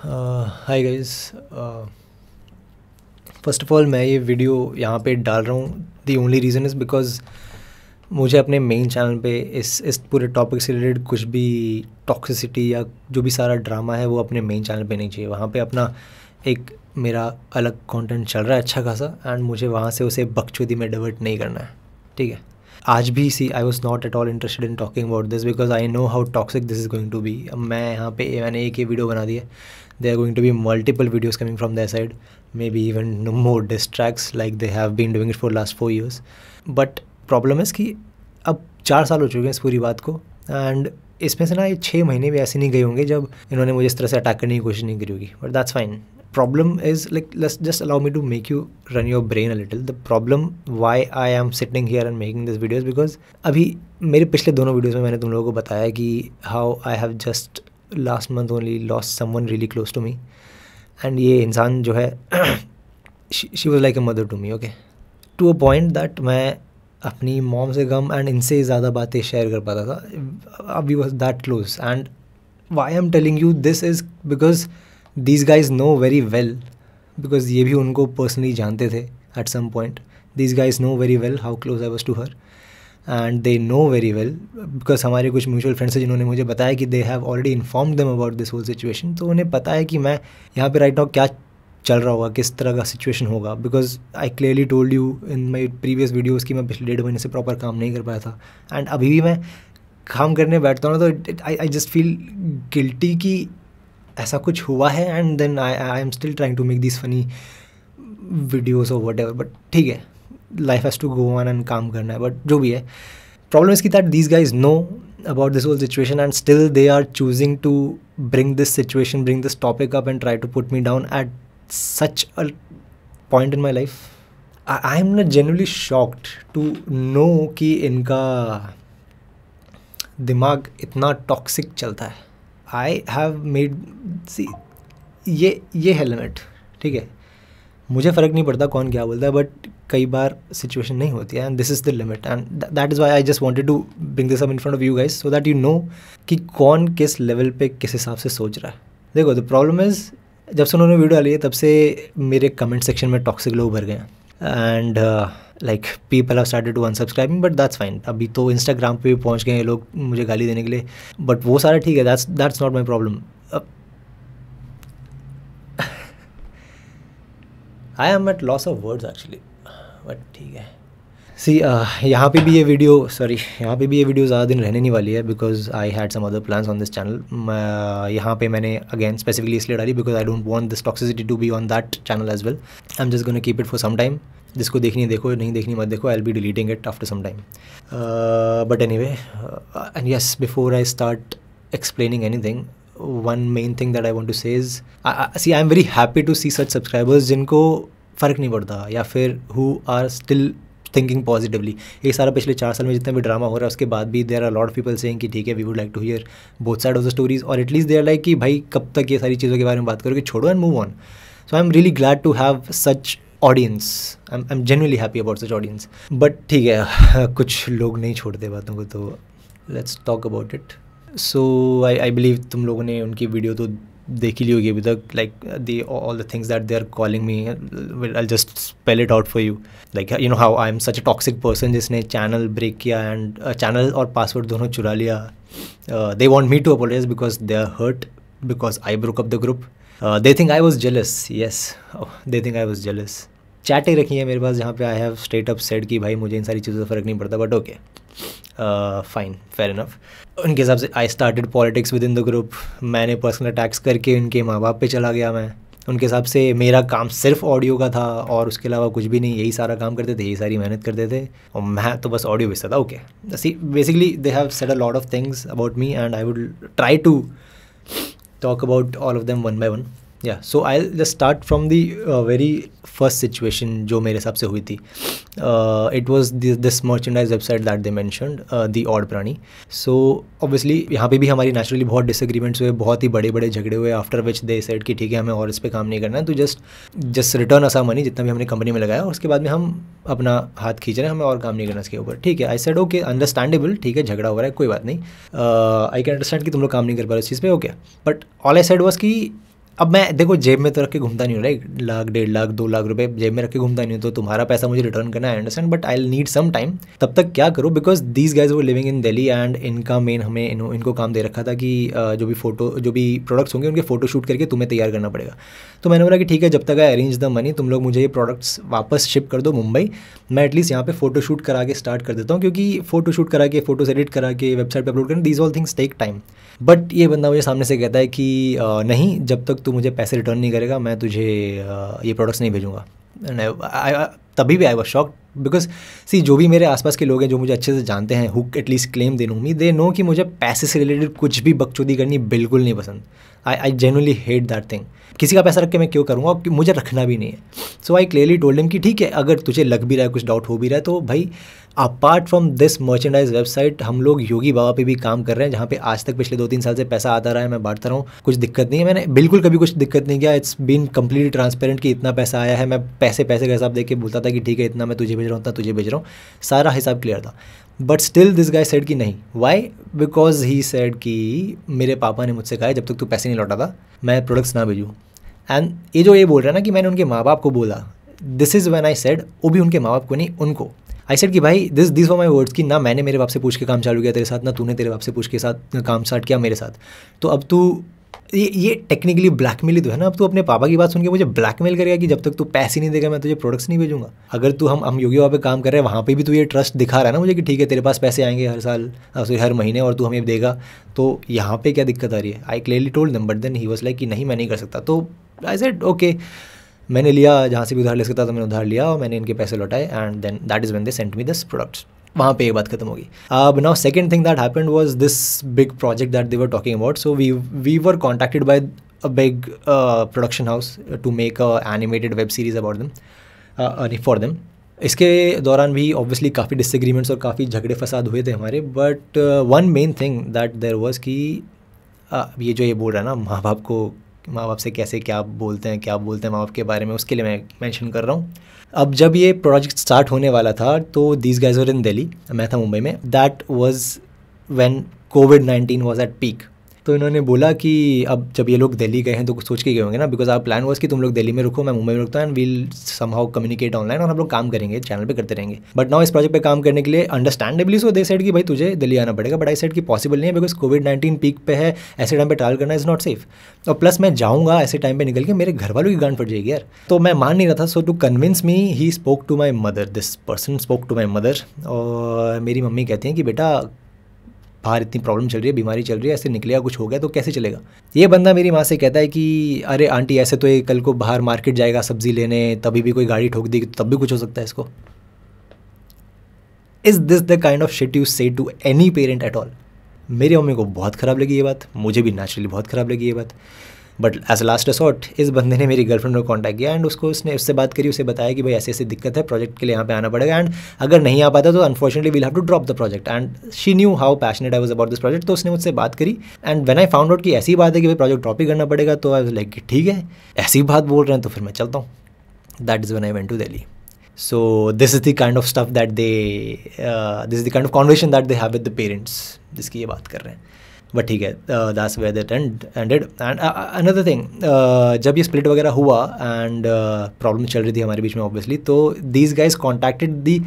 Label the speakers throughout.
Speaker 1: Hi guys, first of all मैं ये video यहाँ पे डाल रहा हूँ। The only reason is because मुझे अपने मेन चैनल पे इस पूरे टॉपिक से रिलेटेड कुछ भी टॉक्सिसिटी या जो भी सारा ड्रामा है वो अपने मेन चैनल पे नहीं चाहिए। वहाँ पे अपना एक मेरा अलग कंटेंट चल रहा है अच्छा खासा, एंड मुझे वहाँ से उसे बकचोदी में डाइवर्ट नहीं करना है, ठीक है। आज भी I was not at all interested in talking about this because I know how toxic this is going to be. अब मैं यहाँ पे मैंने एक ही वीडियो बना दी है, there are going to be multiple videos coming from their side, maybe even more diss tracks like they have been doing it for last 4 years. But problem is कि अब 4 साल हो चुके हैं इस पूरी बात को, एंड इसमें से ना ये 6 महीने भी ऐसे नहीं गए होंगे जब इन्होंने मुझे इस तरह से अटैक करने की कोशिश नहीं करी होगी, but that's fine. Problem is, like, let's just allow me to make you run your brain a little. The problem why I am sitting here and making this video is because अभी मेरे पिछले दोनों videos में मैंने तुम लोगों को बताया कि how I have just last month only lost someone really close to me, and ये इंसान जो है she was like a mother to me, okay, to a point that मैं अपनी मॉम से कम एंड इनसे ज़्यादा बातें शेयर कर पाता था. We was that close, and why am telling you this is because these guys know very well, because ये भी उनको personally जानते थे at some point. These guys know very well how close I was to her, and they know very well because हमारे कुछ mutual friends हैं जिन्होंने मुझे बताया कि they have already informed them about this whole situation. तो उन्हें पता है कि मैं यहाँ पे right now क्या चल रहा होगा, किस तरह का situation होगा, because I clearly told you in my previous videos कि मैं पिछले 1.5 महीने से proper काम नहीं कर पाया था, and अभी भी मैं काम करने बैठता हूँ ना तो I just feel guilty कि ऐसा कुछ हुआ है, and then I am still trying to make this funny videos और वट एवर. बट ठीक है, life has to go on and काम करना है, बट जो भी है, प्रॉब्लम इज़ की that these guys know about this whole situation and still they are choosing to bring this situation, bring this topic up and try to put me down at such a point in my life. I am not genuinely shocked to know कि इनका दिमाग इतना toxic चलता है. I have made सी ये है limit, ठीक है. मुझे फ़र्क नहीं पड़ता कौन क्या बोलता है, बट कई बार सिचुएशन नहीं होती है, and this is the limit, and that is why I just wanted to bring this up in front of you guys so that you know कि कौन किस लेवल पे किस हिसाब से सोच रहा है. देखो, द प्रॉब्लम इज़ जब से उन्होंने वीडियो डाली है तब से मेरे कमेंट सेक्शन में टॉक्सिक लोग भर गए हैं, and like people have started to unsubscribing, but that's fine. अभी तो इंस्टाग्राम पे भी पहुंच गए हैं लोग मुझे गाली देने के लिए, बट वो सारा ठीक है, that's not my problem. I am at loss of words actually, but ठीक है. सी यहाँ पे भी ये वीडियो ज़्यादा दिन रहने नहीं वाली है because I had some other plans on this channel. यहाँ पे मैंने अगेन स्पेसिफिकली इसलिए डाली because I don't want this toxicity to be on that channel as well. I am just gonna keep it for some time. जिसको देखनी है देखो, नहीं देखनी मत देखो. I will be deleting it after some time. But anyway, and yes, before I start explaining anything, one main thing that I want to say is, see, I'm very happy to see such subscribers जिनको फ़र्क नहीं पड़ता, या फिर who are still thinking positively. ये सारा पिछले 4 साल में जितना भी ड्रामा हो रहा है उसके बाद भी there are a lot of people saying कि ठीक है, we would like to hear both sides of the stories, और at least they are like कि भाई कब तक ये सारी चीज़ों के बारे में बात करोगे, छोड़ो and move on. So I'm really glad to have such audience. I'm genuinely happy about such audience. But ठीक है, कुछ लोग नहीं छोड़ते बातों को, तो let's talk about it. So I believe तुम लोगों ने उनकी वीडियो तो देख ही ली होगी अभी तक. Like all the things that they are calling me, I just spell it out for you. Like you know how I am such a toxic person जिसने चैनल ब्रेक किया एंड चैनल और password दोनों चुरा लिया. They want me to apologise because they are hurt because I broke up the group. They think I was jealous. Yes, they think I was jealous. चैटें रखी हैं मेरे पास जहाँ पे I have straight up said कि भाई मुझे इन सारी चीज़ों से फ़र्क नहीं पड़ता, but okay, fine, fair enough. उनके हिसाब से I started politics with in the group. मैंने पर्सनल अटैक्स करके उनके माँ बाप पे चला गया. मैं उनके हिसाब से मेरा काम सिर्फ ऑडियो का था और उसके अलावा कुछ भी नहीं. यही सारा काम करते थे, यही सारी मेहनत करते थे, और मैं तो बस ऑडियो बेचता था. Okay, see, basically they have said a lot of things about me and I would try to talk about all of them one by one. Yeah, so I'll just start from the very first situation जो मेरे हिसाब से हुई थी. It was this merchandise website that they mentioned, the Odd Prani. So obviously यहाँ पे भी हमारी naturally बहुत disagreements हुए, बहुत ही बड़े बड़े झगड़े हुए. After which they said कि ठीक है, हमें और इस पे काम नहीं करना है, तो just return us our money जितना भी हमने कंपनी में लगाया, और उसके बाद में हम अपना हाथ खींच रहे हैं, हमें और काम नहीं करना इसके ऊपर. ठीक है, I said okay, understandable, ठीक है, झगड़ा हो रहा है, कोई बात नहीं. I can understand कि तुम लोग काम नहीं कर पा रहे इस चीज़ पे, okay. But all I said was कि अब मैं देखो जेब में तो रख के घूमता नहीं हूँ, राइट, 1 लाख 1.5 लाख 2 लाख रुपए जेब में रख के घूमता नहीं हूँ, तो तुम्हारा पैसा मुझे रिटर्न करना है, understand, but I need some time. तब तक क्या करो, बिकॉज दीज गाइज वो लिविंग इन दिल्ली एंड इनका मेन हमें इनको काम दे रखा था कि जो भी प्रोडक्ट्स होंगे उनके फोटो शूट करके तुम्हें तैयार करना पड़ेगा। तो मैंने बोला कि ठीक है, जब तक आई अरेंज द मनी तुम लोग मुझे ये प्रोडक्ट्स वापस शिप कर दो मुंबई, मैं एटलीस्ट यहाँ पे फोटो शूट करा के स्टार्ट कर देता हूँ, क्योंकि फोटो शूट करा के फोटोज एडिट करा के वेबसाइट पर अपलोड करना, these all things take time. But ये बंदा मुझे सामने से कहता है कि नहीं, जब तक तू मुझे पैसे रिटर्न नहीं करेगा मैं तुझे ये प्रोडक्ट्स नहीं भेजूँगा। तभी भी आई वॉज शॉक्ड, बिकॉज सी जो भी मेरे आसपास के लोग हैं जो मुझे अच्छे से जानते हैं, who at least claim they know me, they know कि मुझे पैसे से रिलेटेड कुछ भी बकचोदी करनी बिल्कुल नहीं पसंद। I genuinely hate that thing. किसी का पैसा रख के मैं क्यों करूँगा, मुझे रखना भी नहीं है। सो आई क्लियरली टोल्ड हिम कि ठीक है, अगर तुझे लग भी रहा है, कुछ डाउट हो भी रहा है, तो भाई apart from this merchandise website हम लोग योगी बाबा पे भी काम कर रहे हैं, जहाँ पे आज तक पिछले 2-3 साल से पैसा आता रहा है, मैं बांटता रहा हूँ, कुछ दिक्कत नहीं है। मैंने बिल्कुल कभी कुछ दिक्कत नहीं किया। इट्स बीन कम्प्लीटली ट्रांसपेरेंट कि इतना पैसा आया है, मैं पैसे का हिसाब देके बोलता था कि ठीक है इतना मैं तुझे भेज रहा हूँ, इतना तुझे भेज रहा हूँ, सारा हिसाब क्लियर था। But still this guy said कि नहीं। वाई? बिकॉज ही सेड कि मेरे पापा ने मुझसे कहा जब तक तू पैसे नहीं लौटाता मैं प्रोडक्ट्स ना भेजूँ। एंड ये बोल रहा है ना कि मैंने उनके माँ बाप को बोला, this is when I said, वो भी उनके माँ बाप को नहीं, उनको आई सेड कि भाई दिस वर माई वर्ड्स, कि ना मैंने मेरे बाप से पूछ के काम चालू किया तेरे साथ, ना तूने तेरे बाप से पूछ के साथ काम स्टार्ट किया मेरे साथ। तो अब तू ये टेक्निकली ब्लैकमेल ही तो है ना। अब तू अपने पापा की बात सुन के मुझे ब्लैकमेल करेगा कि जब तक तू पैसे नहीं देगा मैं तुझे प्रोडक्ट्स नहीं भेजूंगा। अगर तू हम योगी बाबा पे काम कर रहे हैं वहाँ पे भी तू ये ट्रस्ट दिखा रहा है ना मुझे कि ठीक है तेरे पास पैसे आएंगे हर साल, हर महीने, और तू हमें देगा, तो यहाँ पे क्या दिक्कत आ रही है? I clearly told them, but then he was like कि नहीं मैं नहीं कर सकता। तो आई सेड ओके, मैंने लिया, जहाँ से भी उधार ले सकता था मैंने उधार लिया और मैंने इनके पैसे लौटाए, and then that is when they sent me this products. वहाँ पे ये बात खत्म होगी। अब now second thing that happened was this big project that they were talking about. So we were contacted by a big production house to make a animated web series about them, for them. इसके दौरान भी obviously काफ़ी disagreements और काफ़ी झगड़े फसाद हुए थे हमारे, but one main thing that there was कि ये जो ये बोल रहा है ना माँ बाप से कैसे क्या बोलते हैं माँ बाप के बारे में, उसके लिए मैं मेंशन कर रहा हूँ। अब जब ये प्रोजेक्ट स्टार्ट होने वाला था तो दीज गाइज वर इन दिल्ली, मैं था मुंबई में। That was when covid was at peak. तो इन्होंने बोला कि अब जब ये लोग दिल्ली गए हैं तो कुछ सोच के गए होंगे ना, बिकॉज आवर प्लान वाज कि तुम लोग दिल्ली में रुको, मैं मुंबई में रुकता हूँ, and we'll somehow communicate online, और हम लोग काम करेंगे, चैनल पे करते रहेंगे। बट नाउ इस प्रोजेक्ट पे काम करने के लिए अंडरस्टैंडेबली सो दे सेड कि भाई तुझे दिल्ली आना पड़ेगा, बट आई सेड कि पॉसिबल नहीं है, बिकॉज कोविड-19 पीक पे है, ऐसे टाइम पे ट्रैवल करना इज़ नॉट सेफ, और प्लस मैं जाऊँगा ऐसे टाइम पे निकल के मेरे घर वालों की गांड फट जाएगी यार। तो मैं मान नहीं रहा था। So to convince me he spoke to my mother, this person spoke to my mother, और मेरी मम्मी कहती हैं कि बेटा बाहर इतनी प्रॉब्लम चल रही है, बीमारी चल रही है, ऐसे निकलेगा कुछ हो गया तो कैसे चलेगा। ये बंदा मेरी माँ से कहता है कि अरे आंटी ऐसे तो ये कल को बाहर मार्केट जाएगा सब्जी लेने, तभी भी कोई गाड़ी ठोक देगी तो तब भी कुछ हो सकता है इसको। Is this the kind of shit you say to any parent at all? मेरी मम्मी को बहुत ख़राब लगी ये बात, मुझे भी नेचुरली बहुत ख़राब लगी ये बात। बट एज लास्ट रिसॉर्ट इस बंदे ने मेरी गर्लफ्रेंड को कॉन्टैक्ट किया, एंड उसने उससे बात करी, उसे बताया कि भाई ऐसे ऐसे दिक्कत है, प्रोजेक्ट के लिए यहाँ पे आना पड़ेगा, एंड अगर नहीं आ पाता तो unfortunately we'll have to drop the project. And she knew how passionate I was about this project. तो उसने मुझसे बात करी, and when I found out कि ऐसी बात है कि भाई प्रोजेक्ट ड्रॉप ही करना पड़ेगा, तो आई वाज लाइक ठीक है, ऐसी बात बोल रहे हैं तो फिर मैं चलता हूँ। That is when I went to Delhi. So this is the kind of stuff that this is the kind of conversation that they have with the parents, जिसकी ये बात कर रहे हैं। बट ठीक है, that's where that ended. And another thing, जब ये स्प्लिट वगैरह हुआ एंड प्रॉब्लम चल रही थी हमारे बीच में ऑब्वियसली, तो these guys contacted the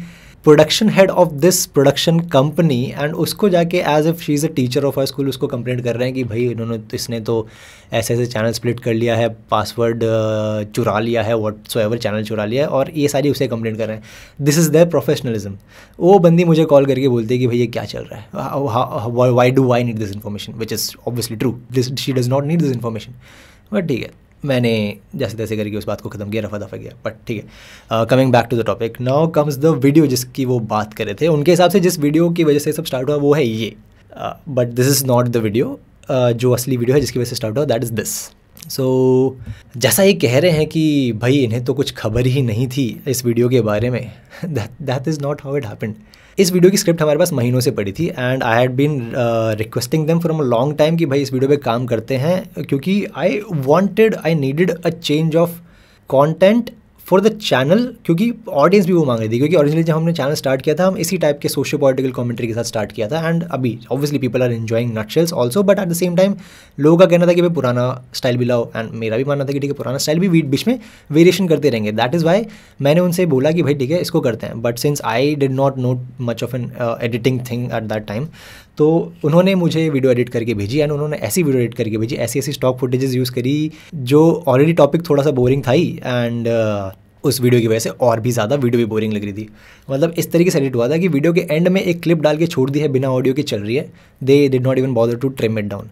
Speaker 1: production head of this production company, and उसको जाके as if she is a teacher of our school उसको कंप्लेंट कर रहे हैं कि भाई इसने तो ऐसे ऐसे चैनल स्प्लिट कर लिया है, पासवर्ड चुरा लिया है, व्हाटसोएवर चैनल चुरा लिया है, और ये सारी उसे कंप्लेंट कर रहे हैं। This is their professionalism. वो बंदी मुझे कॉल करके बोलती है कि भाई ये क्या चल रहा है, why do I need this information, which is obviously true, she does not need this information. But ठीक है, मैंने जैसे तैसे करके उस बात को ख़त्म किया, रफा दफा किया। बट ठीक है, coming back to the topic, now comes the video जिसकी वो बात कर रहे थे। उनके हिसाब से जिस वीडियो की वजह से सब स्टार्ट हुआ वो है ये, but this is not the video. जो असली वीडियो है जिसकी वजह से स्टार्ट हुआ दैट इज़ दिस। सो जैसा ये कह रहे हैं कि भाई इन्हें तो कुछ खबर ही नहीं थी इस वीडियो के बारे में, that is not how it happened. इस वीडियो की स्क्रिप्ट हमारे पास महीनों से पड़ी थी, and I had been requesting them from a long time कि भाई इस वीडियो पे काम करते हैं, क्योंकि I needed a change of content for the channel, क्योंकि ऑडियंस भी वो मांग रही थी, क्योंकि ओरिजिनली जब हमने चैनल स्टार्ट किया था हम इसी टाइप के सोशियो पॉलिटिकल कमेंट्री के साथ स्टार्ट किया था, एंड अभी obviously people are enjoying Nutshells also, but at the same time लोगों का कहना था कि भाई पुराना स्टाइल भी लाओ, एंड मेरा भी मानना था कि ठीक है पुराना स्टाइल भी बीच में वेरिएशन करते रहेंगे। दैट इज़ वाई मैंने उनसे बोला कि भाई ठीक है इसको करते हैं, but since I did not know much of an editing thing at that time, तो उन्होंने मुझे वीडियो एडिट करके भेजी, एंड उन्होंने ऐसी वीडियो एडिट करके भेजी, ऐसी ऐसी स्टॉक फुटेजेस यूज़ करी जो ऑलरेडी टॉपिक थोड़ा सा बोरिंग था ही, एंड उस वीडियो की वजह से और भी ज़्यादा वीडियो भी बोरिंग लग रही थी। मतलब इस तरीके से एडिट हुआ था कि वीडियो के एंड में एक क्लिप डाल के छोड़ दी है बिना ऑडियो के चल रही है, they did not even bother to trim it down.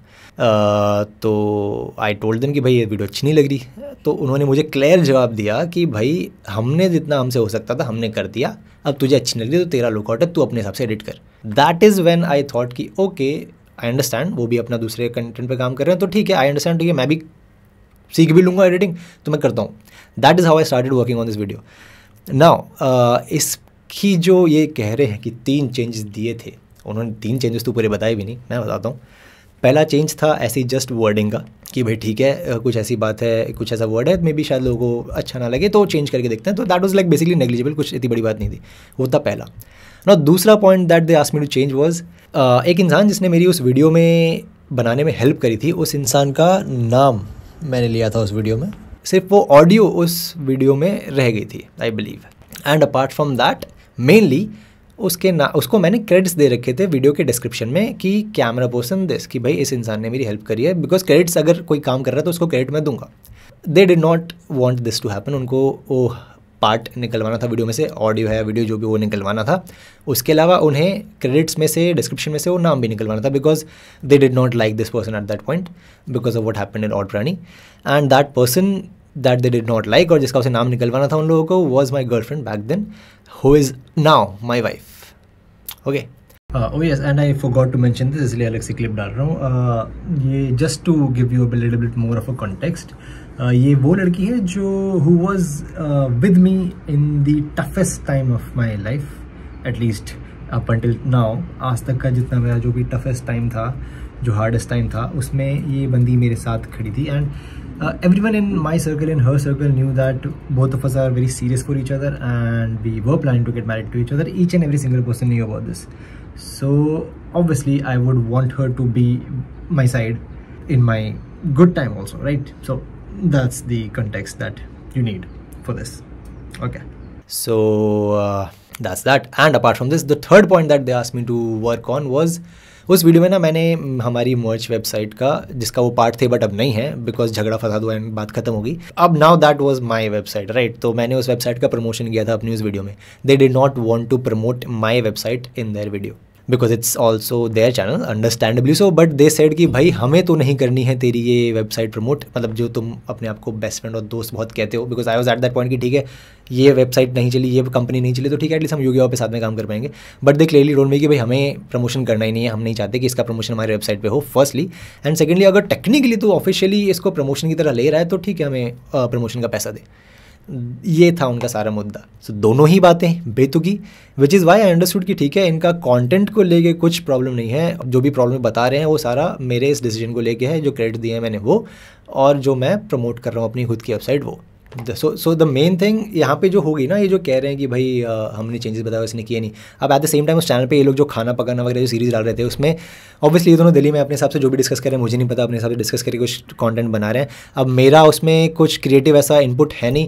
Speaker 1: तो आई टोल्ड देम कि भाई ये वीडियो अच्छी नहीं लग रही, तो उन्होंने मुझे क्लियर जवाब दिया कि भाई हमने जितना हमसे हो सकता था हमने कर दिया, अब तुझे अच्छी नहीं लग रही तो तेरा लुकआउट है, तू अपने हिसाब से एडिट कर। That is when I thought कि ओके आई अंडरस्टैंड, वो भी अपना दूसरे कंटेंट पे काम कर रहे हैं, तो ठीक है आई अंडरस्टैंड, ठीक है मैं भी सीख भी लूँगा एडिटिंग, तो मैं करता हूँ। That is how I started working on this video. Now इसकी जो ये कह रहे हैं कि 3 चेंजेस दिए थे, उन्होंने 3 चेंजेस तो पूरे बताए भी नहीं, मैं बताता हूँ। पहला चेंज था ऐसी जस्ट वर्डिंग का कि भाई ठीक है कुछ ऐसी बात है, कुछ ऐसा वर्ड है, मे बी शायद लोगों को अच्छा ना लगे तो चेंज करके देखते हैं, तो that was like basically negligible, कुछ इतनी बड़ी बात नहीं थी, वो था पहला। ना दूसरा point that they asked me to change was, एक इंसान जिसने मेरी उस वीडियो में बनाने में हेल्प करी थी, उस इंसान का नाम मैंने लिया था उस वीडियो में, सिर्फ वो ऑडियो उस वीडियो में रह गई थी I believe, and apart from that mainly उसको मैंने क्रेडिट्स दे रखे थे वीडियो के डिस्क्रिप्शन में कि कैमरा पर्सन दिस, कि भाई इस इंसान ने मेरी हेल्प करी है, बिकॉज क्रेडिट्स अगर कोई काम कर रहा है तो उसको क्रेडिट मैं दूंगा। They did not want this to happen, उनको वो पार्ट निकलवाना था वीडियो में से, ऑडियो है वीडियो जो भी वो निकलवाना था, उसके अलावा उन्हें क्रेडिट्स में से डिस्क्रिप्शन में से वो नाम भी निकलवाना था, because they did not like this person at that point because of what happened in odd प्राणी, and that person that they did not like और जिसका उसे नाम निकलवाना था उन लोगों को was my girlfriend back then, who is now my wife. Okay, oh yes, and I forgot to mention this, इसलिए अलग से क्लिप डाल रहा हूँ। ये just to give you a little bit more of a context, ये वो लड़की है जो who was with me in the toughest time of my life, at least up until now, आज तक का जितना मेरा जो भी टफेस्ट टाइम था, जो हार्डेस्ट टाइम था, उसमें ये बंदी मेरे साथ खड़ी थी, and everyone in my circle, in her circle, knew that both of us are very serious for each other and we were planning to get married to each other. Each and every single person knew about this. So obviously I would want her to be my side in my good time also, right? So that's the context that you need for this. Okay. So that's that. And apart from this, the third point that they asked me to work on was, उस video में ना मैंने हमारी मर्च website का, जिसका वो part थे बट अब नहीं है बिकॉज झगड़ा फसाद हुआ एंड बात खत्म हो गई, अब now that was my website, right? तो मैंने उस वेबसाइट का प्रमोशन किया था अपनी उस वीडियो में। They did not want to promote my website in their video because it's also their channel, understandably so, but they said कि भाई हमें तो नहीं करनी है तेरी ये वेबसाइट प्रमोट, मतलब जो तुम अपने आप को बेस्ट फ्रेंड और दोस्त बहुत कहते हो, because I was at that point कि ठीक है ये वेबसाइट नहीं चली, ये कंपनी नहीं चली, तो ठीक है एटलीस्ट हम योगी पे साथ में काम कर पाएंगे, but they clearly told me कि भाई हमें प्रमोशन करना ही नहीं है, हम नहीं चाहते कि इसका प्रमोशन हमारे वेबसाइट पे हो, फर्स्टली, एंड सेकेंडली अगर टेक्निकली तो ऑफिशियली इसको प्रमोशन की तरह ले रहा है तो ठीक है हमें प्रमोशन का पैसा दे। ये था उनका सारा मुद्दा। सो दोनों ही बातें बेतुकी, which is why I understood कि ठीक है इनका कंटेंट को लेके कुछ प्रॉब्लम नहीं है, जो भी प्रॉब्लम बता रहे हैं वो सारा मेरे इस डिसीजन को लेके है, जो क्रेडिट दिए हैं मैंने वो, और जो मैं प्रमोट कर रहा हूँ अपनी खुद की वेबसाइट वो। सो द मेन थिंग यहाँ पे जो होगी ना, ये जो कह रहे हैं कि भाई हमने चेंजेस बताया उसने किए नहीं, अब एट द सेम टाइम उस चैनल पे ये लोग जो खाना पकाना वगैरह जो सीरीज़ डाल रहे थे उसमें ऑब्वियसली ये दोनों दिल्ली में अपने हिसाब से जो भी डिस्कस कर रहे हैं, मुझे नहीं पता, अपने हिसाब से डिस्कस करके कुछ कंटेंट बना रहे हैं। अब मेरा उसमें कुछ क्रिएटिव ऐसा इनपुट है नहीं,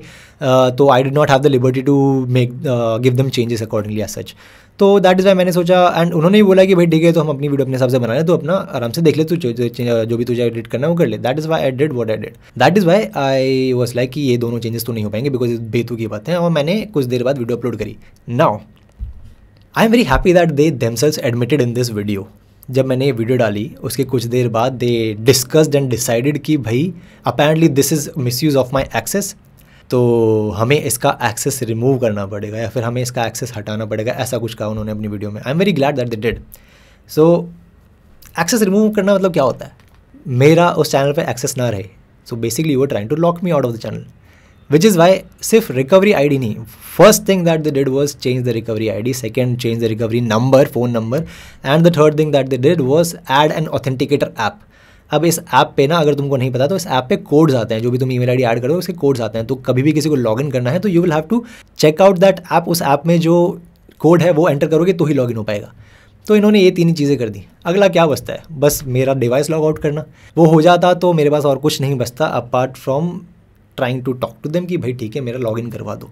Speaker 1: तो I did not have the liberty to make give them changes accordingly as such. तो दैट इज़ वाई मैंने सोचा, एंड उन्होंने भी बोला कि भाई ठीक है तो हम अपनी वीडियो अपने हिसाब से बना रहे हैं, तो अपना आराम से देख ले, तू जो भी तुझे एडिट करना है वो कर ले। That is why I did what I did, that is why I was like कि ये दोनों चेंजेस तो नहीं हो पाएंगे बिकॉज बेतु की बातें हैं, और मैंने कुछ देर बाद वीडियो अपलोड करी। Now I am very happy that they themselves admitted in this video. जब मैंने ये वीडियो डाली उसके कुछ देर बाद दे डिस्कस्ड एंड डिसाइडेड कि भाई apparently this is misuse of my access, तो हमें इसका एक्सेस रिमूव करना पड़ेगा या फिर हमें इसका एक्सेस हटाना पड़ेगा, ऐसा कुछ कहा उन्होंने अपनी वीडियो में। I am very glad that they did. So access remove करना मतलब क्या होता है, मेरा उस चैनल पे एक्सेस ना रहे, so basically you are trying to lock me out of the channel, which is why सिर्फ रिकवरी आईडी नहीं, first thing that they did was change the recovery ID, second change the recovery number, phone number, and the third thing that they did was add an authenticator app. अब इस app पे ना, अगर तुमको नहीं पता तो इस ऐप पे कोड्स आते हैं, जो भी तुम ईमेल आईडी ऐड करो उसके कोड्स आते हैं। तो कभी भी किसी को लॉगिन करना है तो you will have to check out that app, उस ऐप में जो कोड है वो एंटर करोगे तो ही लॉगिन हो पाएगा। तो इन्होंने ये 3 ही चीज़ें कर दी। अगला क्या बचता है, बस मेरा डिवाइस लॉग आउट करना। वो हो जाता तो मेरे पास और कुछ नहीं बचता apart from trying to talk to them कि भाई ठीक है मेरा लॉगिन करवा दो।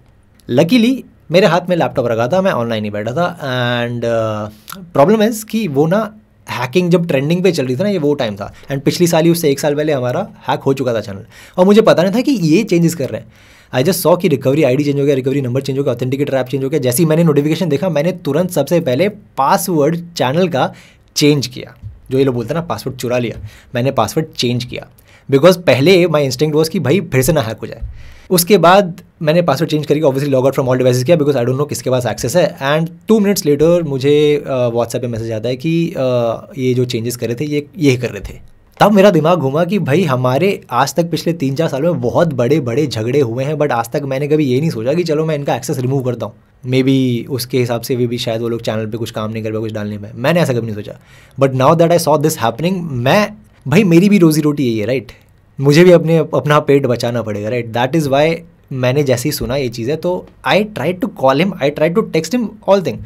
Speaker 1: लकीली मेरे हाथ में लैपटॉप रखा था, मैं ऑनलाइन ही बैठा था। एंड प्रॉब्लम इज़ कि वो ना हैकिंग जब ट्रेंडिंग पे चल रही थी ना, ये वो टाइम था। एंड पिछली साल ही, उससे 1 साल पहले हमारा हैक हो चुका था चैनल, और मुझे पता नहीं था कि ये चेंजेस कर रहे हैं। आई जस्ट सॉ कि रिकवरी आईडी चेंज हो गया, रिकवरी नंबर चेंज हो गया, ऑथेंटिकेटर ऐप चेंज हो गया। जैसे ही मैंने नोटिफिकेशन देखा, मैंने तुरंत सबसे पहले पासवर्ड चैनल का चेंज किया। जो ये लोग बोलते हैं ना पासवर्ड चुरा लिया, मैंने पासवर्ड चेंज किया। बिकॉज पहले माई इंस्टिंक्ट वॉज कि भाई फिर से ना हैक हो जाए। उसके बाद मैंने पासवर्ड चेंज करके obviously log out from all devices किया, बिकॉज आई डोंट नो किसके पास एक्सेस है। एंड 2 मिनट्स लेटर मुझे व्हाट्सएप पे मैसेज आता है कि ये जो चेंजेस कर रहे थे ये कर रहे थे। तब मेरा दिमाग घूमा कि भाई हमारे आज तक पिछले 3-4 साल में बहुत बड़े बड़े झगड़े हुए हैं, बट आज तक मैंने कभी ये नहीं सोचा कि चलो मैं इनका एक्सेस रिमूव करता हूँ। मे बी उसके हिसाब से भी शायद वो लोग चैनल पे कुछ काम नहीं कर पाए कुछ डालने में, मैंने ऐसा कभी नहीं सोचा। But now that I saw this happening, भाई मेरी भी रोजी रोटी यही है, राइट? मुझे भी अपना पेट बचाना पड़ेगा, राइट? दैट इज़ वाई मैंने जैसे ही सुना ये चीज़ है तो I try to call him, I try to text him all thing,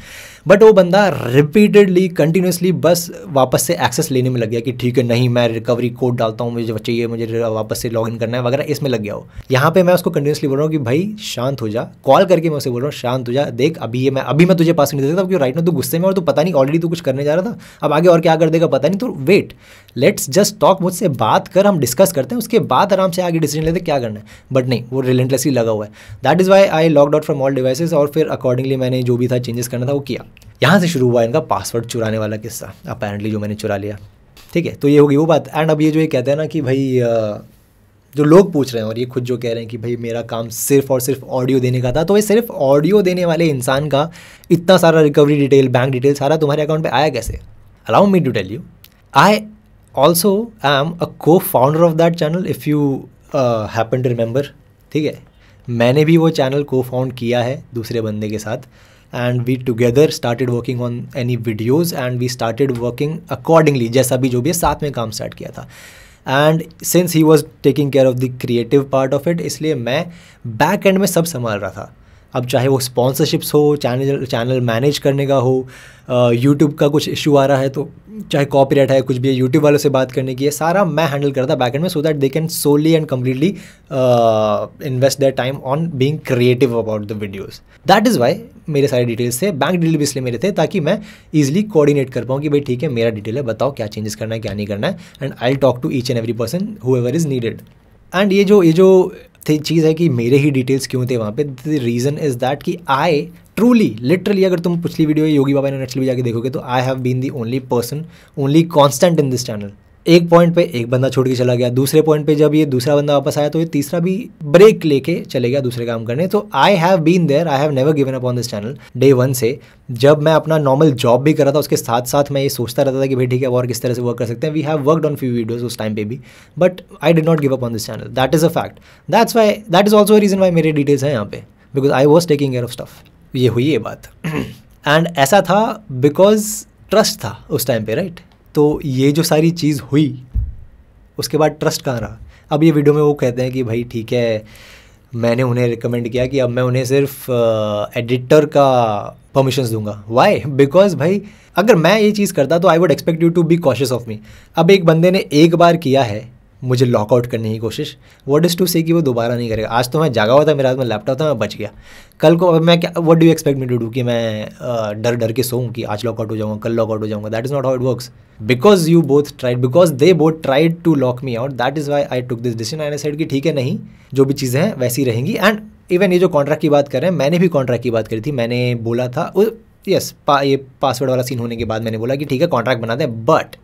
Speaker 1: but वो बंदा रिपीटेडली कंटिन्यूसली बस वापस से एक्सेस लेने में लग गया कि ठीक है नहीं मैं रिकवरी कोड डालता हूँ, मुझे चाहिए, मुझे वापस से लॉगिन करना है वगैरह, इसमें लग गया हो। यहाँ पे मैं उसको कंटिन्यूसली बोल रहा हूँ कि भाई शांत हो जा, कॉल करके मैं उसे बोल रहा हूँ शांत हो जा, देख अभी मैं तुझे पास नहीं दे सकता क्योंकि राइट में तू गुस्से में और तू पता नहीं ऑलरेडी तू कुछ करने जा रहा था, अब आगे और क्या कर देगा पता नहीं, तो वेट, लेट्स जस्ट टॉक, मुझसे बात कर, हम डिस्कस करते हैं, उसके बाद आराम से आगे डिसीजन लेते क्या करना है। बट नहीं, वो रिलेंटलेसली लगा हुआ है। That is why I logged out from all devices, और फिर अकॉर्डिंगली मैंने जो भी था चेंजेस करना था वो किया। यहाँ से शुरू हुआ इनका पासवर्ड चुराने वाला किस्सा, अपेरेंटली जो मैंने चुरा लिया। ठीक है, तो ये होगी वो बात। एंड अब ये जो ये कहते हैं ना कि भाई जो लोग पूछ रहे हैं और ये खुद जो कह रहे हैं कि भाई मेरा काम सिर्फ और सिर्फ ऑडियो देने का था, तो ये सिर्फ ऑडियो देने वाले इंसान का इतना सारा रिकवरी डिटेल, बैंक डिटेल सारा तुम्हारे अकाउंट पे आया कैसे? Allow me to tell you, I also am a co founder of that channel, if you happen to remember. ठीक है, मैंने भी वो चैनल को फाउंड किया है दूसरे बंदे के साथ, and we together started working on any videos and we started working accordingly, जैसा भी जो भी है साथ में काम स्टार्ट किया था। And since he was taking care of the creative part of it, इसलिए मैं बैक एंड में सब संभाल रहा था। अब चाहे वो स्पॉन्सरशिप्स हो, चैनल मैनेज करने का हो, यूट्यूब का कुछ इशू आ रहा है तो चाहे कॉपीराइट है, कुछ भी है, यूट्यूब वालों से बात करने की है, सारा मैं हैंडल करता बैक एंड में, so that they can solely and completely invest their time on being creative about the videos. That is why मेरे सारे डिटेल्स थे, बैंक डिटेल भी इसलिए मेरे थे ताकि मैं ईजिली कोऑर्डिनेट कर पाऊँ कि भाई ठीक है मेरा डिटेल है, बताओ क्या चेंजेस करना है क्या नहीं करना है, and I talk to each and every person whoever is needed. And ये जो चीज़ है कि मेरे ही डिटेल्स क्यों थे वहाँ पे, द रीज़न इज़ दैट कि आई ट्रूली लिटरली, अगर तुम पिछली वीडियो योगी बाबा यूनिवर्सिटी भी जाके देखोगे तो I have been the only person, only constant in this channel. एक पॉइंट पे एक बंदा छोड़ के चला गया, दूसरे पॉइंट पे जब ये दूसरा बंदा वापस आया तो ये तीसरा भी ब्रेक लेके चले गया दूसरे काम करने। तो I have been there, I have never given up on this channel day 1 से। जब मैं अपना नॉर्मल जॉब भी कर रहा था उसके साथ साथ मैं ये सोचता रहता था कि भाई ठीक है और किस तरह से वर्क कर सकते हैं। We have worked on few videos उस टाइम पे भी, but I did not give up on this channel, that is a fact. That is also a reason why मेरे डिटेल्स हैं यहाँ पे, because I was taking care of stuff. ये हुई ये बात एंड ऐसा था बिकॉज ट्रस्ट था उस टाइम पे, राइट? तो ये जो सारी चीज़ हुई उसके बाद ट्रस्ट कहाँ रहा। अब ये वीडियो में वो कहते हैं कि भाई ठीक है मैंने उन्हें रिकमेंड किया कि अब मैं उन्हें सिर्फ एडिटर का परमिशंस दूंगा। वाई? बिकॉज भाई अगर मैं ये चीज़ करता तो I would expect you to be cautious of me. अब एक बंदे ने एक बार किया है मुझे लॉकआउट करने की कोशिश, व्हाट इज़ टू से कि वो दोबारा नहीं करेगा। आज तो मैं जागा हुआ था, मेरे हाथ में लैपटॉप था, मैं बच गया। कल को मैं क्या, what do you expect me to do कि मैं डर के सोऊं कि आज लॉकआउट हो जाऊंगा कल लॉकआउट हो जाऊंगा। That is not how it works, because you both tried, because they both tried to lock me out. That is why I took this decision. I said कि ठीक है नहीं, जो भी चीज़ें हैं वैसी रहेंगी। एंड इवन ये जो कॉन्ट्रैक्ट की बात कर रहे हैं, मैंने भी कॉन्ट्रैक्ट की बात करी थी। मैंने बोला था यस ये पासवर्ड वाला सीन होने के बाद मैंने बोला कि ठीक है कॉन्ट्रैक्ट बना दें, बट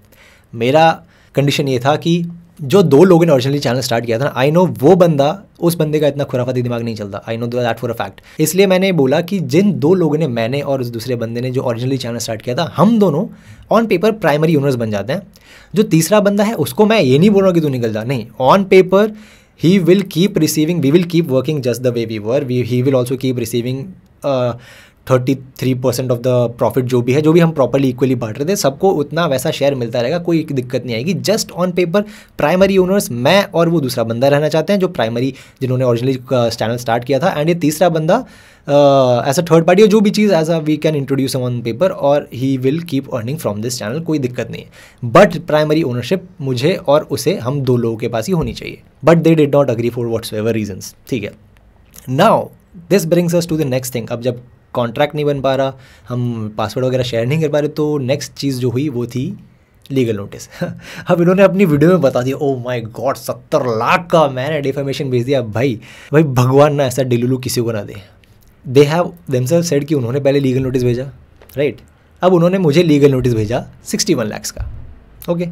Speaker 1: मेरा कंडीशन ये था कि जो 2 लोगों ने ओरिजिनली चैनल स्टार्ट किया था ना, आई नो वो बंदा, उस बंदे का इतना खुराफाती दिमाग नहीं चलता, I know that for a fact. इसलिए मैंने बोला कि जिन 2 लोगों ने, मैंने और उस दूसरे बंदे ने जो ओरिजिनली चैनल स्टार्ट किया था, हम दोनों ऑन पेपर प्राइमरी ओनर्स बन जाते हैं। जो तीसरा बंदा है उसको मैं ये नहीं बोल रहा कि तू निकल जा, नहीं, on paper he will keep receiving, we will keep working just the way we were, he will also keep receiving 33% of the profit जो भी है, जो भी हम प्रॉपर्ली इक्वली बांट रहे थे, सबको उतना वैसा शेयर मिलता रहेगा, कोई दिक्कत नहीं आएगी। Just on paper primary owners मैं और वो दूसरा बंदा रहना चाहते हैं जो प्राइमरी, जिन्होंने ओरिजिनली चैनल स्टार्ट किया था, एंड ये तीसरा बंदा एज अ थर्ड पार्टी, जो भी चीज़ as a we can introduce on paper और he will keep earning from this channel, कोई दिक्कत नहीं है। बट प्राइमरी ओनरशिप मुझे और उसे, हम दो लोगों के पास ही होनी चाहिए। But they did not agree for whatsoever reasons, ठीक है। Now this brings us to the next thing. अब जब कॉन्ट्रैक्ट नहीं बन पा रहा, हम पासवर्ड वगैरह शेयर नहीं कर पा रहे, तो नेक्स्ट चीज़ जो हुई वो थी लीगल नोटिस। अब इन्होंने अपनी वीडियो में बता दिया, ओ माय गॉड 70 लाख का मैंने डिफेमेशन भेज दिया। भाई भगवान ना ऐसा डिलुलू किसी को ना दे। दे हैव देमसेल्फ सेड कि उन्होंने पहले लीगल नोटिस भेजा, राइट। अब उन्होंने मुझे लीगल नोटिस भेजा 61 लाख का, okay.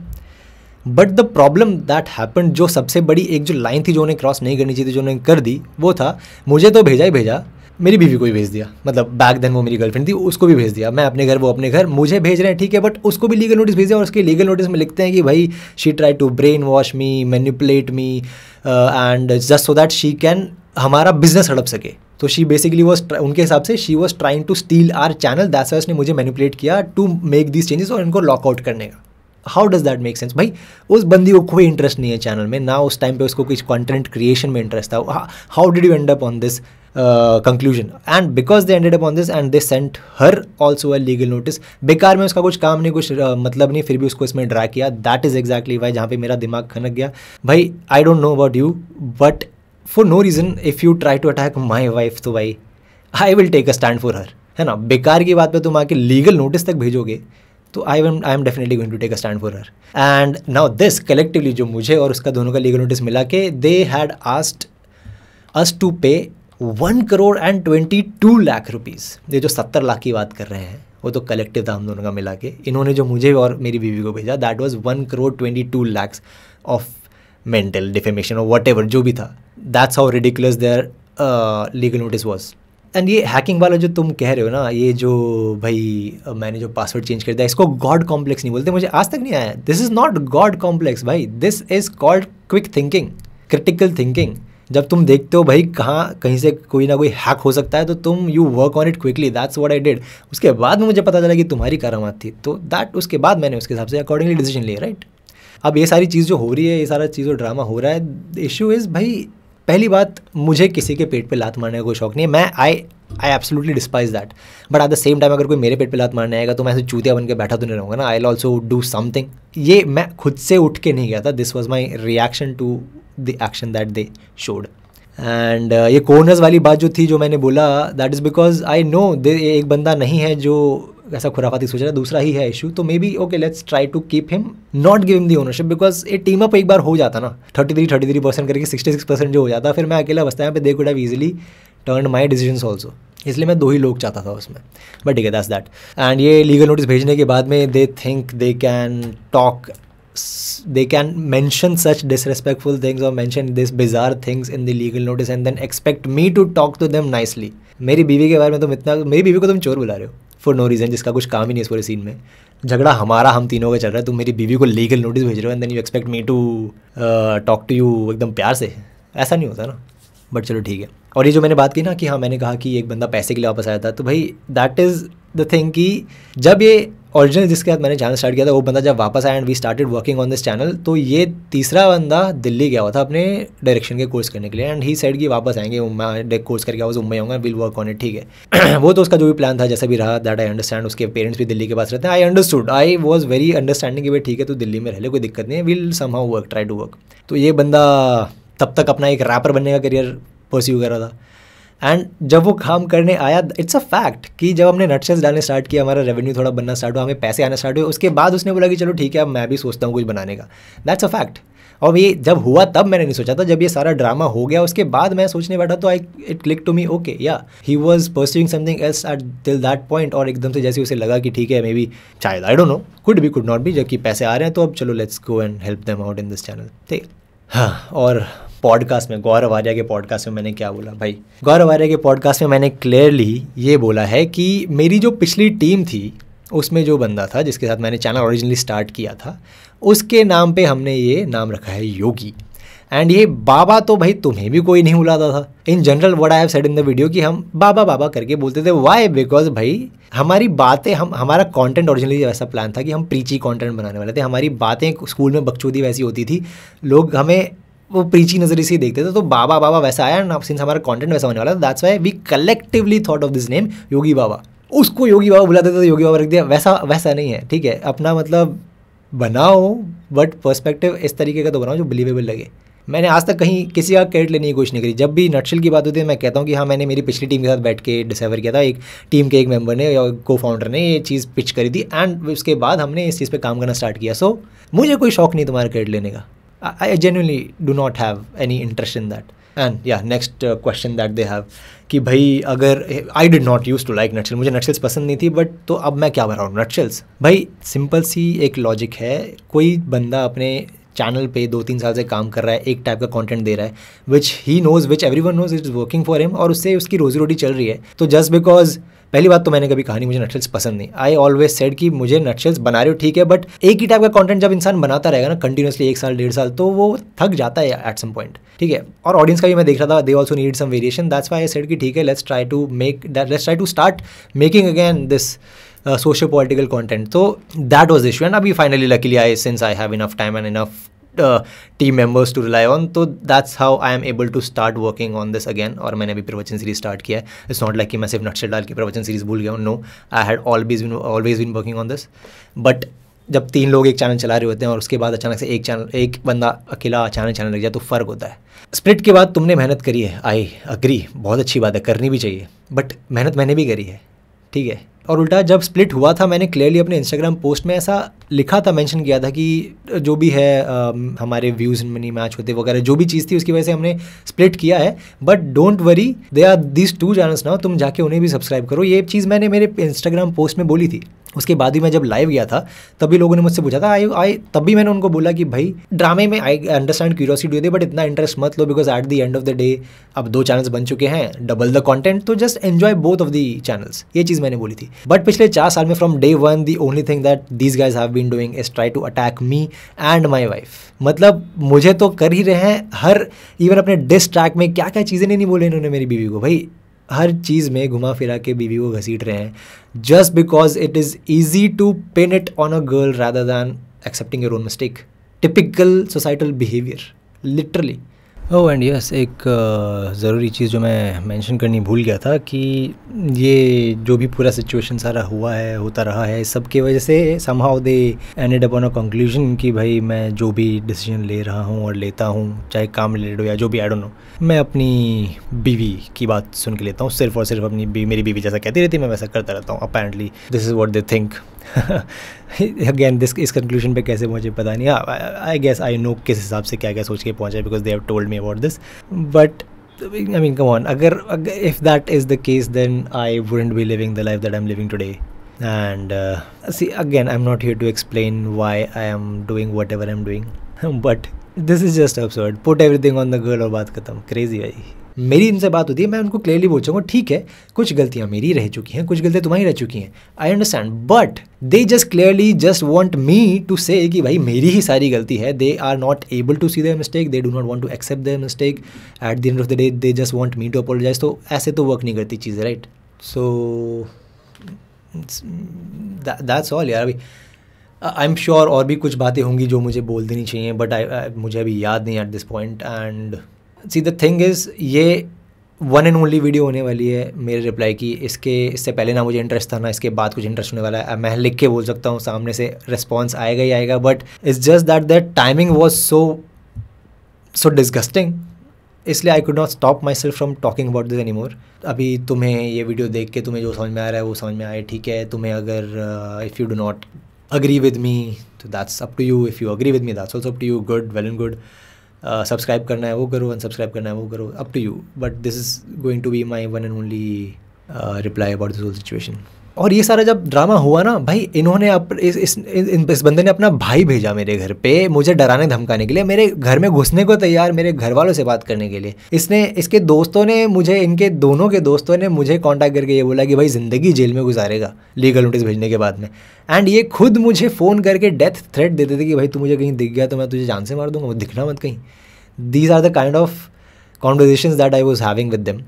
Speaker 1: But the problem that happen, जो सबसे बड़ी एक जो लाइन थी जो उन्हें क्रॉस नहीं करनी चाहिए थी, जो उन्होंने कर दी, वो था मुझे तो भेजा ही भेजा, मेरी बीवी को भी भेज दिया। मतलब बैक देन वो मेरी गर्लफ्रेंड थी, उसको भी भेज दिया। मैं अपने घर, वो अपने घर, मुझे भेज रहे हैं, ठीक है, बट उसको भी लीगल नोटिस भेज दिया। और उसके लीगल नोटिस में लिखते हैं कि भाई she try to brain wash me, manipulate me and just so that she can हमारा बिजनेस हड़प सके। तो शी बेसिकली वॉज, उनके हिसाब से she was trying to steal our channel, that's why उसने मुझे मैनिपुलेट किया टू मेक दीज चेंजेस और इनको लॉकआउट करने का। How does that make sense? भाई उस बंदी को कोई इंटरेस्ट नहीं है चैनल में ना, उस टाइम पे उसको कुछ कंटेंट क्रिएशन में इंटरेस्ट था। How did you and up on this conclusion? And because they ended up on this and they sent her also a legal notice, बेकार में उसका कुछ काम नहीं, कुछ मतलब नहीं, फिर भी उसको इसमें ड्रा किया। दैट इज़ एग्जैक्टली वाई, जहाँ पे मेरा दिमाग खनक गया। भाई I don't know about you, but for no reason if you try to attack my wife, तो भाई I will take a stand for her, है ना। बेकार की बात पे तुम आके लीगल नोटिस तक भेजोगे तो I am definitely going to take a stand for her. And now this collectively, जो मुझे और उसका दोनों का लीगल नोटिस मिला के, they had asked us to pay 1,22 lakh rupees. ये जो 70 लाख की बात कर रहे हैं वो तो कलेक्टिव था हम दोनों का मिला के। इन्होंने जो मुझे और मेरी बीवी को भेजा, that was 1,22 lakh of mental defamation और वट एवर जो भी था। That's how ridiculous their legal notice was. And ये हैकिंग वाला जो तुम कह रहे हो ना, ये जो भाई मैंने जो पासवर्ड चेंज कर दिया, इसको गॉड कॉम्प्लेक्स नहीं बोलते, मुझे आज तक नहीं आया। This is not God complex भाई, this is called quick thinking, critical thinking. जब तुम देखते हो भाई कहीं से कोई ना कोई हैक हो सकता है, तो तुम you work on it quickly. That's what I did. उसके बाद में मुझे पता चला कि तुम्हारी करामात थी, तो दैट उसके बाद मैंने उसके हिसाब से अकॉर्डिंगली डिसीजन लिया, राइट। अब ये सारी चीज़ जो हो रही है, ये सारा चीज़ जो ड्रामा हो रहा है, इशू इज़ भाई, पहली बात, मुझे किसी के पेट पे लात मारने का कोई शौक नहीं है। मैं I absolutely despise that, but at the same time अगर कोई मेरे पेट पे लात मारने आएगा तो मैं ऐसे चूतिया बन के बैठा तो नहीं रहूँगा ना। I will also do something. ये मैं खुद से उठ के नहीं गया था, this was my reaction to the action that they showed. And ये कॉर्नर्स वाली बात जो थी, जो मैंने बोला, that is because I know एक बंदा नहीं है जो ऐसा खुराफाती सोच रहा है, दूसरा ही है इशू। तो may be okay, let's try to keep him not giving the ownership, because ये टीम अप एक बार हो जाता ना, 33% करके 66% जो हो जाता, फिर मैं अकेला बचता यहाँ पे। They could have easily turn my decisions also, इसलिए मैं 2 ही लोग चाहता था उसमें। बट ठीक है, दैट्स दैट। एंड ये लीगल नोटिस भेजने के बाद में they think they can talk, they can mention such disrespectful things or mention this bizarre things in the legal notice and then expect me to talk to them nicely. मेरी बीवी के बारे में तुम इतना, मेरी बीवी को तुम चोर बुला रहे हो फॉर नो रीज़न, जिसका कुछ काम ही नहीं है इस पूरे सीन में। झगड़ा हमारा हम तीनों का चल रहा है, तुम मेरी बीवी को लीगल नोटिस भेज रहे हो and then you expect me to talk to you एकदम प्यार से। ऐसा नहीं होता ना, बट चलो ठीक है। और ये जो मैंने बात की ना कि हाँ, मैंने कहा कि एक बंदा पैसे के लिए वापस आया था, तो भाई दैट इज़ द थिंग कि जब ये ओरिजिनल जिसके साथ मैंने चैनल स्टार्ट किया था, वो बंदा जब वापस आया and we started working on this channel, तो ये तीसरा बंदा दिल्ली गया हुआ था अपने डायरेक्शन के कोर्स करने के लिए। एंड ही सेड कि वापस आएंगे, मैं कोर्स करके वापस मुंबई आऊँगा, विल वर्क ऑन इट, ठीक है। वो तो उसका जो भी प्लान था, जैसा भी रहा, दैट आई अंडरस्टैंड। उसके पेरेंट्स भी दिल्ली के पास रहते हैं, I understood, I was very understanding कि भाई ठीक है, तो दिल्ली में रह ले, कोई दिक्कत नहीं है, will somehow work, try to work. तो ये बंदा तब तक अपना एक रैपर बनने का करियर परस्यू कर रहा था। एंड जब वो काम करने आया, इट्स अ फैक्ट कि जब हमने नटशेल्स डालने स्टार्ट किया, हमारा रेवेन्यू थोड़ा बनना स्टार्ट हुआ, हमें पैसे आना स्टार्ट हुए, उसके बाद उसने बोला कि चलो ठीक है, अब मैं भी सोचता हूँ कुछ बनाने का। That's a fact. और ये जब हुआ तब मैंने नहीं सोचा था, जब ये सारा ड्रामा हो गया उसके बाद मैं सोचने बैठा, तो it click to me, okay yeah he was pursuing something else at till that point. और एकदम से जैसे उसे लगा कि ठीक है, मे बी शायद, आई don't no, could be could not be, जबकि पैसे आ रहे हैं तो अब चलो let's go and help them out in this channel, ठीक है। हाँ, और पॉडकास्ट में, गौरव आर्या के पॉडकास्ट में मैंने क्या बोला भाई? गौरव आर्या के पॉडकास्ट में मैंने क्लियरली ये बोला है कि मेरी जो पिछली टीम थी, उसमें जो बंदा था जिसके साथ मैंने चैनल ओरिजिनली स्टार्ट किया था, उसके नाम पे हमने ये नाम रखा है योगी। एंड ये बाबा तो भाई तुम्हें भी कोई नहीं बुलाता था। In general what I have said in the video कि हम बाबा बाबा करके बोलते थे। वाई? बिकॉज भाई हमारी बातें, हमारा कंटेंट ओरिजिनली वैसा प्लान था कि हम प्रीची कंटेंट बनाने वाले थे। हमारी बातें स्कूल में बकचोदी वैसी होती थी, लोग हमें वो प्रीची नजरिए से ही देखते थे। तो बाबा बाबा वैसा आया ना, सिंस हमारा कंटेंट वैसा होने वाला था, that's why we collectively thought of this name Yogi Baba. उसको योगी बाबा बुलाते थे तो योगी बाबा रख दिया, वैसा नहीं है, ठीक है। अपना मतलब बनाओ, बट पर्सपेक्टिव इस तरीके का तो बनाओ जो बिलीवेबल लगे। मैंने आज तक कहीं किसी का क्रेडिट लेने की कोशिश नहीं करी। जब भी नटशेल की बात होती है मैं कहता हूँ कि हाँ, मैंने मेरी पिछली टीम के साथ बैठ के डिसाइवर किया था, एक टीम के एक मेंबर ने या को फाउंडर ने ये चीज़ पिच करी थी, एंड उसके बाद हमने इस चीज़ पे काम करना स्टार्ट किया। सो मुझे कोई शौक नहीं तुम्हारा क्रेडिट लेने का। I genuinely do not have any interest in that. And yeah next question that they have कि भाई अगर I did not use to like Nutshell, मुझे नटशेल्स पसंद नहीं थी, बट तो अब मैं क्या बना रहा हूँ नटशेल्स। भाई सिंपल सी एक लॉजिक है, कोई बंदा अपने चैनल पे 2-3 साल से काम कर रहा है, एक टाइप का कंटेंट दे रहा है which he knows, which everyone knows it is working for him, और उससे उसकी रोजी रोटी चल रही है। तो जस्ट बिकॉज, पहली बात तो मैंने कभी कहा नहीं मुझे नटशेल्स पसंद नहीं। आई ऑलवेज सेड कि मुझे नटशेल्स बना रहे हो ठीक है, बट एक ही टाइप का कंटेंट जब इंसान बनाता रहेगा ना कंटिन्यूसली 1 साल 1.5 साल, तो वो थक जाता है एट सम पॉइंट, ठीक है। और ऑडियंस का भी मैं देख रहा था, they also need some variation, that's why I said कि ठीक है, let's try to start making again this social political content. तो that was the issue, and अभी finally luckily since I have enough time and enough team members to rely on, तो that's how I am able to start working on this again। और मैंने अभी प्रवचन series start किया है। It's not like कि मैं सिर्फ नटशेल डाल के प्रवचन सीरीज भूल गया हूँ, no, I had always been working on this. But जब 3 लोग एक चैनल चला रहे होते हैं और उसके बाद अचानक से एक बंदा अकेला चैनल लग जाए तो फ़र्क होता है। स्प्लिट के बाद तुमने मेहनत करी है, आई अग्री, बहुत अच्छी बात है, करनी भी चाहिए, बट मेहनत मैंने भी करी है, ठीक है। और उल्टा जब स्प्लिट हुआ था, मैंने क्लियरली अपने इंस्टाग्राम पोस्ट में ऐसा लिखा था, मेंशन किया था कि जो भी है हमारे व्यूज़ नहीं मैच होते वगैरह, जो भी चीज़ थी उसकी वजह से हमने स्प्लिट किया है, but don't worry, they are these 2 channels now, तुम जाके उन्हें भी सब्सक्राइब करो। ये चीज़ मैंने मेरे इंस्टाग्राम पोस्ट में बोली थी। उसके बाद भी मैं जब लाइव गया था तभी लोगों ने मुझसे पूछा था, तब भी मैंने उनको बोला कि भाई ड्रामे में आई अंडरस्टैंड क्यूरियोसिटी होती है, बट इतना इंटरेस्ट मत लो, because at the end of the day अब 2 चैनल्स बन चुके हैं, डबल द कंटेंट, तो just enjoy both of the channels. ये चीज़ मैंने बोली थी। बट पिछले 4 साल में from day 1 the only thing that these guys have been doing is try to attack me and my wife. मतलब मुझे तो कर ही रहे हैं, हर इवन अपने डिस ट्रैक में क्या क्या चीज़ें नहीं बोले इन्होंने मेरी बीवी को, भाई हर चीज़ में घुमा फिरा के बीवी को घसीट रहे हैं, just because it is easy to pin it on a girl rather than accepting your own mistake. Typical societal behaviour, literally. Oh and yes, एक ज़रूरी चीज़ जो मैं मेंशन करनी भूल गया था कि ये जो भी पूरा सिचुएशन सारा हुआ है, होता रहा है, सब की वजह से somehow they ended upon a conclusion कि भाई मैं जो भी डिसीजन ले रहा हूँ और लेता हूँ, चाहे काम रिलेटेड हो या जो भी, आई डोंट नो, मैं अपनी बीवी की बात सुन के लेता हूँ, सिर्फ और सिर्फ मेरी बीवी जैसा कहती रहती है मैं वैसा करता रहता हूँ। Apparently this is what they think. Again इस कंक्लूजन पे कैसे मुझे पता नहीं, आई गेस आई नो किस हिसाब से क्या क्या सोच के पहुँचा, because they have told me about this. But I mean, come on, अगर if that is the case, then I wouldn't be living the life that I'm living today. And see, again, I'm not here to explain why I am doing whatever I'm doing, but this is just absurd. Put everything on the girl और बात खत्म। Crazy भाई। मेरी इनसे बात होती है, मैं उनको क्लियरली बोल चुका हूँ, ठीक है कुछ गलतियाँ मेरी रह चुकी हैं, कुछ गलतियाँ तुम्हारी रह चुकी हैं, I understand, but they just clearly just want me to say कि भाई मेरी ही सारी गलती है। They are not able to see their mistake, they do not want to accept their mistake, at the end of the day they just want me to apologise. तो ऐसे तो वर्क नहीं करती चीज़ें, राइट? सो दैट्स ऑल यार। अभी I am sure और भी कुछ बातें होंगी जो मुझे बोल देनी चाहिए, बट मुझे अभी याद नहीं at this point. And see the thing is, ये वन एंड ओनली वीडियो होने वाली है मेरे रिप्लाई की। इससे पहले ना मुझे इंटरेस्ट था, ना इसके बाद कुछ इंटरेस्ट होने वाला है। मैं लिख के बोल सकता हूँ, सामने से रिस्पॉन्स आएगा ही आएगा, but it's just that timing was so disgusting, इसलिए I could not stop myself from talking about this any more. अभी तुम्हें ये वीडियो देख के तुम्हें जो समझ में आ रहा है वो समझ में आए, ठीक है। तुम्हें अगर if you do not agree with me तो that's up to you, if you agree with me that's also up to you, good, well and good. Subscribe करना है वो करो, अनसब्सक्राइब करना है वो करो, up to you, but this is going to be my one and only reply about this whole situation. और ये सारा जब ड्रामा हुआ ना भाई, इन्होंने इस बंदे ने अपना भाई भेजा मेरे घर पे मुझे डराने धमकाने के लिए, मेरे घर में घुसने को तैयार, मेरे घर वालों से बात करने के लिए। इसके दोस्तों ने मुझे, इनके दोनों के दोस्तों ने मुझे कांटेक्ट करके ये बोला कि भाई ज़िंदगी जेल में गुजारेगा लीगल नोटिस भेजने के बाद में। एंड ये खुद मुझे फ़ोन करके डेथ थ्रेट देते थे कि भाई तू मुझे कहीं दिख गया तो मैं तुझे जान से मार दूंगा, वो दिखना मत कहीं। These are the kind of conversations that I was having with them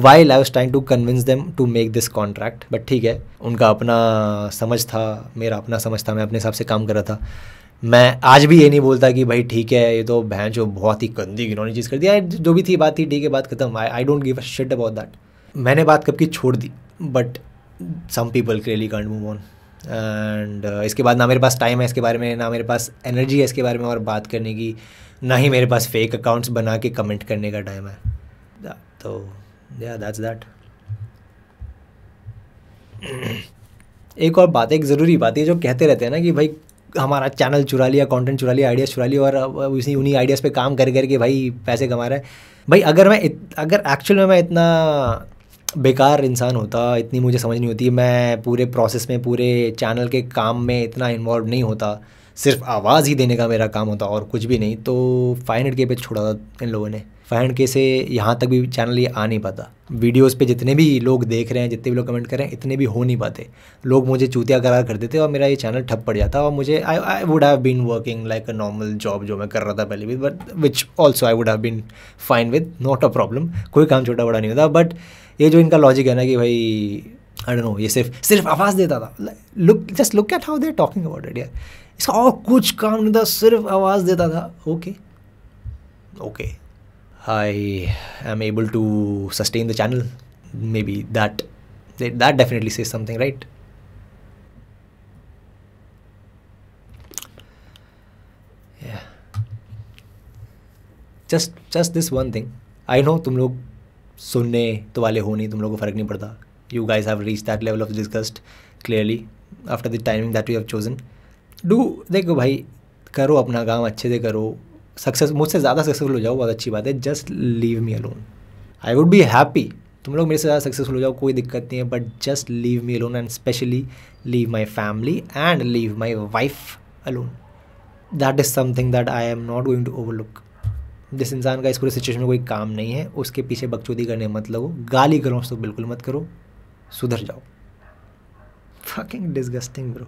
Speaker 1: while I was trying to convince them to make this contract. But ठीक है, उनका अपना समझ था, मेरा अपना समझ था, मैं अपने हिसाब से काम कर रहा था. मैं आज भी ये नहीं बोलता कि भाई ठीक है ये तो बहन जो बहुत ही गंदी घिनौनी चीज़ कर दिया, जो भी थी बात थी, ठीक है बात खत्म. I don't give a shit about that. मैंने बात कब की छोड़ दी, but some people clearly can't move on. And इसके बाद ना मेरे पास टाइम है इसके बारे में, ना मेरे पास एनर्जी है इसके बारे में और बात करने की, ना ही मेरे पास फेक अकाउंट्स बना के कमेंट करने का टाइम है. तो या दैट्स दैट. एक और बात, एक ज़रूरी बात है जो कहते रहते हैं ना कि भाई हमारा चैनल चुरा लिया, कंटेंट चुरा लिया, आइडियाज़ चुरा लिया और उसी उन्हीं आइडियाज़ पे काम कर करके भाई पैसे कमा रहा है. भाई अगर एक्चुअल में मैं इतना बेकार इंसान होता, इतनी मुझे समझ नहीं होती, मैं पूरे प्रोसेस में, पूरे चैनल के काम में इतना इन्वॉल्व नहीं होता, सिर्फ आवाज़ ही देने का मेरा काम होता और कुछ भी नहीं, तो 500K पे छोड़ा था इन लोगों ने. 500K से यहाँ तक भी चैनल ये आ नहीं पाता. वीडियोस पे जितने भी लोग देख रहे हैं, जितने भी लोग कमेंट कर रहे हैं, इतने भी हो नहीं पाते. लोग मुझे चूतिया करार कर देते और मेरा ये चैनल ठप पड़ जाता और मुझे I would have been working like a normal job जो मैं कर रहा था पहले भी, but which also I would have been fine with, not a problem. कोई काम छोटा बड़ा नहीं होता. बट ये जो इनका लॉजिक है ना कि भाई आई डोंट नो, ये सिर्फ आवाज़ देता था. Just look at how they are talking about it यार. इसका और कुछ काम नहीं था, सिर्फ आवाज़ देता था. Okay I am able to sustain the channel. Maybe that definitely says something, right? Yeah. Just this one thing. I know तुम लोग सुनने तो वाले हो नहीं, तुम लोगों को फ़र्क नहीं पड़ता. You guys have reached that level of disgust clearly after the timing that you have chosen. देखो भाई, करो अपना काम अच्छे से करो. सक्सेस मुझसे ज़्यादा सक्सेसफुल हो जाओ, बहुत अच्छी बात है. Just leave me alone. I would be happy तुम लोग मेरे से ज़्यादा सक्सेसफुल हो जाओ, कोई दिक्कत नहीं है. But just leave me alone and specially leave my family and leave my wife alone. That is something that I am not going to overlook. जिस इंसान का इस पूरे सिचुएशन में कोई काम नहीं है, उसके पीछे बकचोदी करने मत लगो. गाली गलौज तो बिल्कुल मत करो, सुधर जाओ. Fucking disgusting bro.